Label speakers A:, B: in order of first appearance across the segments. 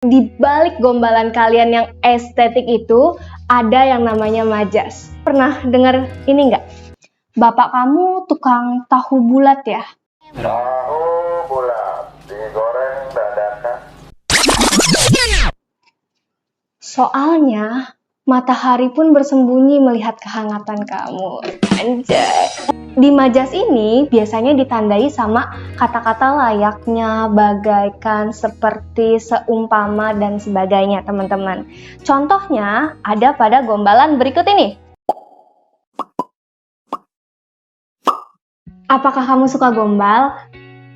A: Di balik gombalan kalian yang estetik itu, ada yang namanya majas. Pernah dengar ini nggak? Bapak kamu tukang tahu bulat ya?
B: Tahu bulat digoreng dadakan.
A: Soalnya, matahari pun bersembunyi melihat kehangatan kamu. Anjay. Di majas ini biasanya ditandai sama kata-kata layaknya, bagaikan, seperti, seumpama, dan sebagainya, teman-teman. Contohnya ada pada gombalan berikut ini. Apakah kamu suka gombal?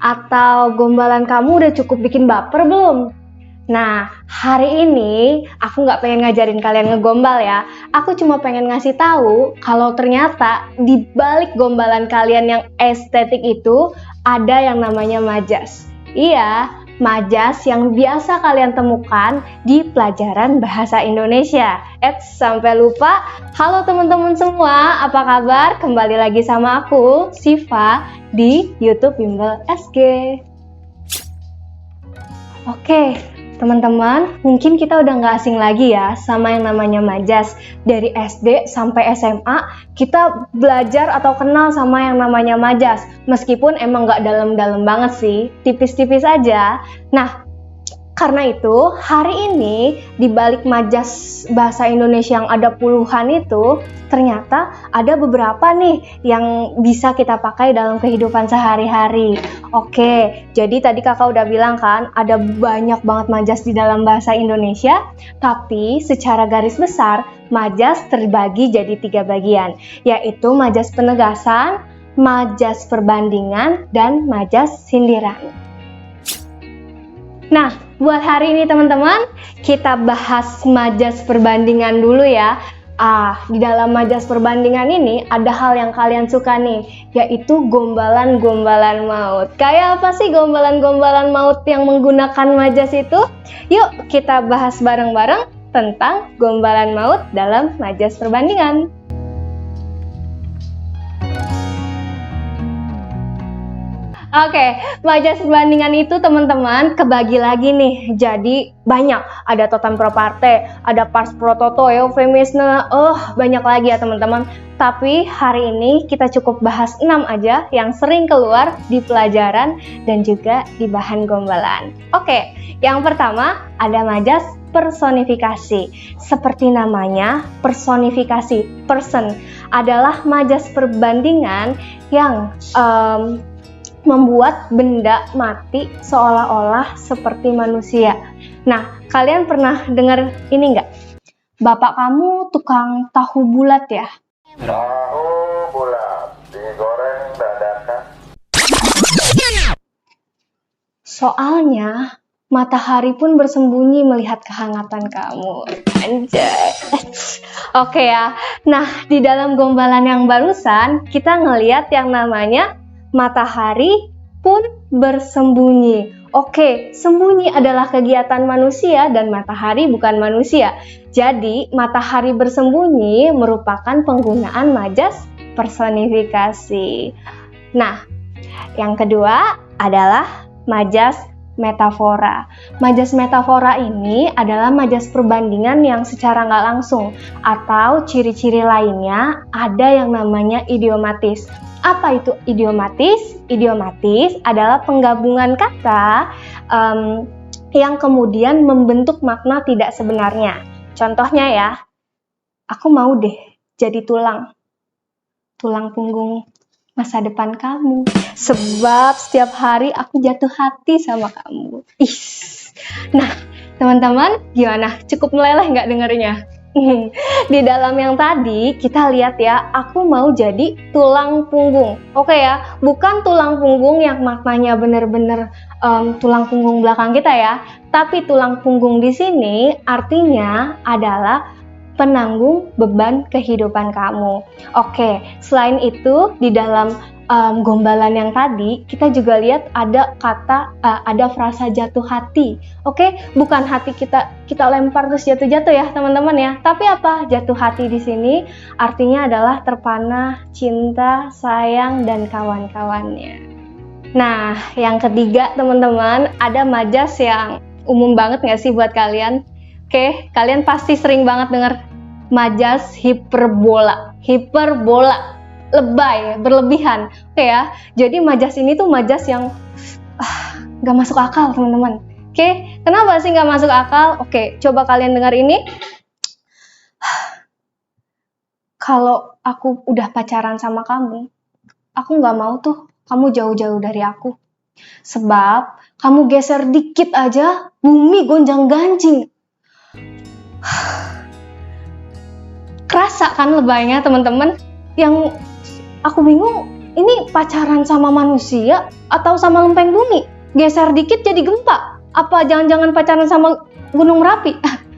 A: Atau gombalan kamu udah cukup bikin baper belum? Nah, hari ini aku nggak pengen ngajarin kalian ngegombal ya. Aku cuma pengen ngasih tahu kalau ternyata di balik gombalan kalian yang estetik itu ada yang namanya majas. Iya, majas yang biasa kalian temukan di pelajaran bahasa Indonesia. Sampai lupa. Halo teman-teman semua, apa kabar? Kembali lagi sama aku, Siva, di YouTube Bimbel SG. Oke, teman-teman, mungkin kita udah nggak asing lagi ya sama yang namanya majas. Dari SD sampai SMA, kita belajar atau kenal sama yang namanya majas. Meskipun emang nggak dalam-dalam banget sih, tipis-tipis aja. Nah, karena itu, hari ini di balik majas bahasa Indonesia yang ada puluhan itu, ternyata ada beberapa nih yang bisa kita pakai dalam kehidupan sehari-hari. Oke, jadi tadi kakak udah bilang kan, ada banyak banget majas di dalam bahasa Indonesia, tapi secara garis besar, majas terbagi jadi 3 bagian, yaitu majas penegasan, majas perbandingan, dan majas sindiran. Nah, buat hari ini teman-teman, kita bahas majas perbandingan dulu ya. Di dalam majas perbandingan ini ada hal yang kalian suka nih, yaitu gombalan-gombalan maut. Kayak apa sih gombalan-gombalan maut yang menggunakan majas itu? Yuk kita bahas bareng-bareng tentang gombalan maut dalam majas perbandingan. Oke, majas perbandingan itu teman-teman kebagi lagi nih, jadi banyak. Ada totem proparte, ada pars pro toto, eufemisme, banyak lagi ya teman-teman. Tapi hari ini kita cukup bahas 6 aja yang sering keluar di pelajaran dan juga di bahan gombalan. Oke, yang pertama ada majas personifikasi. Seperti namanya, personifikasi, person, adalah majas perbandingan yang membuat benda mati seolah-olah seperti manusia. Nah, kalian pernah dengar ini nggak? Bapak kamu tukang tahu bulat ya?
B: Tahu bulat digoreng dadakan.
A: Soalnya, matahari pun bersembunyi melihat kehangatan kamu. Anjay. Oke ya. Nah, di dalam gombalan yang barusan, kita ngelihat yang namanya matahari pun bersembunyi. Oke, sembunyi adalah kegiatan manusia dan matahari bukan manusia. Jadi, matahari bersembunyi merupakan penggunaan majas personifikasi. Nah, yang kedua adalah majas metafora. Majas metafora ini adalah majas perbandingan yang secara nggak langsung, atau ciri-ciri lainnya ada yang namanya idiomatis. Apa itu idiomatis? Idiomatis adalah penggabungan kata yang kemudian membentuk makna tidak sebenarnya. Contohnya ya, aku mau deh jadi tulang punggung masa depan kamu. Sebab setiap hari aku jatuh hati sama kamu. Nah, teman-teman, gimana? Cukup meleleh nggak dengernya? Di dalam yang tadi kita lihat ya, aku mau jadi tulang punggung. Oke ya, bukan tulang punggung yang maknanya bener-bener tulang punggung belakang kita ya, tapi tulang punggung di sini artinya adalah penanggung beban kehidupan kamu. Oke, selain itu di dalam gombalan yang tadi kita juga lihat ada ada frasa jatuh hati. Oke, bukan hati kita lempar terus jatuh-jatuh ya teman-teman ya, tapi apa? Jatuh hati di sini artinya adalah terpana, cinta, sayang, dan kawan-kawannya. Nah, yang ketiga teman-teman, ada majas yang umum banget nggak sih buat kalian? Oke, kalian pasti sering banget dengar majas hiperbola. Hiperbola, lebay, berlebihan. Oke ya, jadi majas ini tuh majas yang nggak masuk akal teman-teman. Oke, kenapa sih nggak masuk akal? Oke, coba kalian dengar ini. Kalau aku udah pacaran sama kamu, aku nggak mau tuh kamu jauh-jauh dari aku. Sebab kamu geser dikit aja, bumi gonjang-ganjing. Kerasa kan lebaynya teman-teman? Yang aku bingung, ini pacaran sama manusia atau sama lempeng bumi? Geser dikit jadi gempa? Apa jangan-jangan pacaran sama gunung Merapi?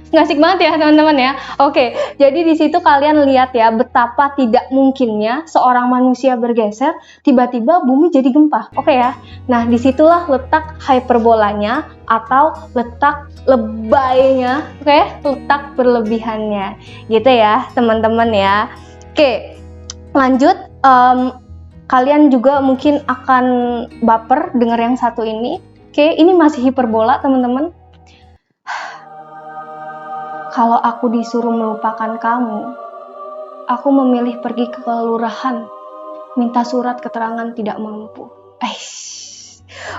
A: Nggak asik banget ya teman-teman ya. Oke, jadi di situ kalian lihat ya betapa tidak mungkinnya seorang manusia bergeser tiba-tiba bumi jadi gempa. Oke ya. Nah, disitulah letak hyperbolanya atau letak lebaynya, oke, letak berlebihannya. Gitu ya teman-teman ya. Oke, lanjut. Kalian juga mungkin akan baper dengar yang satu ini. Oke, ini masih hiperbola teman-teman. Kalau aku disuruh melupakan kamu, aku memilih pergi ke kelurahan, minta surat keterangan tidak mampu.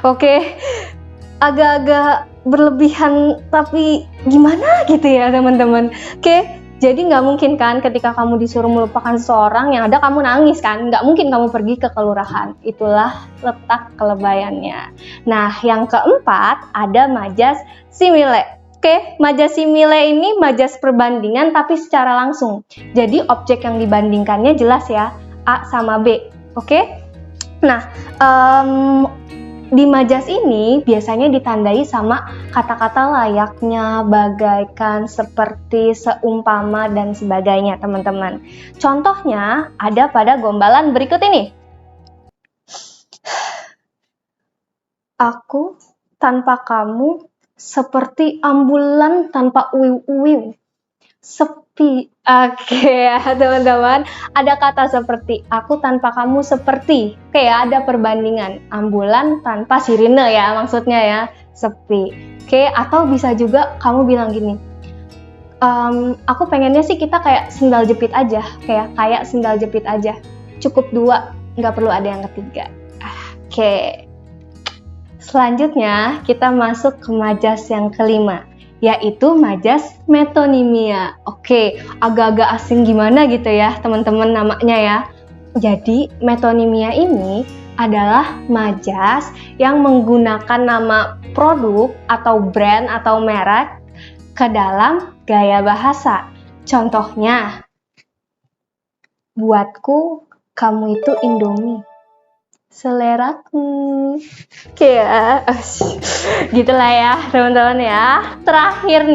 A: Oke, agak-agak berlebihan tapi gimana gitu ya teman-teman. Oke, jadi nggak mungkin kan ketika kamu disuruh melupakan seseorang yang ada kamu nangis kan, nggak mungkin kamu pergi ke kelurahan. Itulah letak kelebayannya. Nah, yang keempat ada majas simile. Oke, majas simile ini majas perbandingan tapi secara langsung. Jadi objek yang dibandingkannya jelas ya, A sama B. Oke, nah di majas ini biasanya ditandai sama kata-kata layaknya, bagaikan, seperti, seumpama, dan sebagainya teman-teman. Contohnya ada pada gombalan berikut ini. Aku tanpa kamu seperti ambulan tanpa uwiu-uwiu. Sepi. Oke ya teman-teman, ada kata seperti, aku tanpa kamu seperti. Oke ya, ada perbandingan ambulan tanpa sirine ya maksudnya ya, sepi. Oke, atau bisa juga kamu bilang gini, aku pengennya sih kita kayak sendal jepit aja, kayak sendal jepit aja, cukup 2, nggak perlu ada yang ketiga. Oke, selanjutnya kita masuk ke majas yang kelima, yaitu majas metonimia. Oke, agak-agak asing gimana gitu ya teman-teman namanya ya. Jadi metonimia ini adalah majas yang menggunakan nama produk atau brand atau merek ke dalam gaya bahasa. Contohnya, buatku kamu itu Indomie, seleraku. Oke ya, gitulah ya teman-teman ya. Terakhir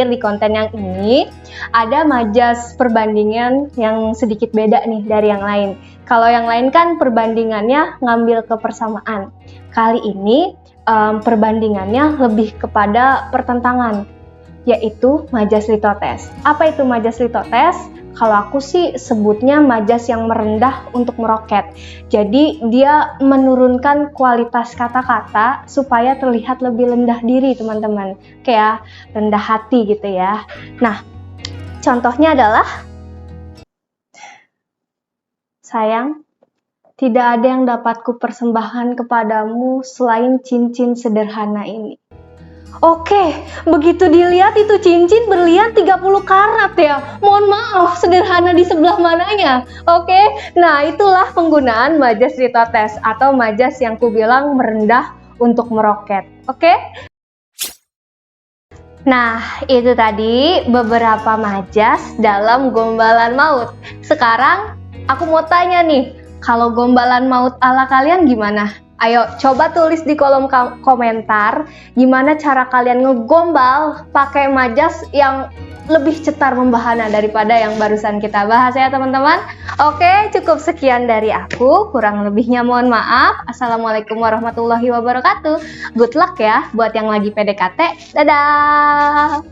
A: di konten yang ini ada majas perbandingan yang sedikit beda nih dari yang lain. Kalau yang lain kan perbandingannya ngambil ke persamaan. Kali ini perbandingannya lebih kepada pertentangan, yaitu majas litotes. Apa itu majas litotes? Kalau aku sih sebutnya majas yang merendah untuk meroket. Jadi dia menurunkan kualitas kata-kata supaya terlihat lebih rendah diri teman-teman. Kayak rendah hati gitu ya. Nah, contohnya adalah, sayang, tidak ada yang dapat kupersembahkan kepadamu selain cincin sederhana ini. Oke, begitu dilihat itu cincin berlian 30 karat ya. Mohon maaf, sederhana di sebelah mananya. Oke, nah itulah penggunaan majas litotes atau majas yang kubilang merendah untuk meroket. Oke? Nah, itu tadi beberapa majas dalam gombalan maut. Sekarang aku mau tanya nih, kalau gombalan maut ala kalian gimana? Ayo coba tulis di kolom komentar gimana cara kalian ngegombal pakai majas yang lebih cetar membahana daripada yang barusan kita bahas ya teman-teman. Oke, cukup sekian dari aku, kurang lebihnya mohon maaf. Assalamualaikum warahmatullahi wabarakatuh. Good luck ya buat yang lagi PDKT. Dadah.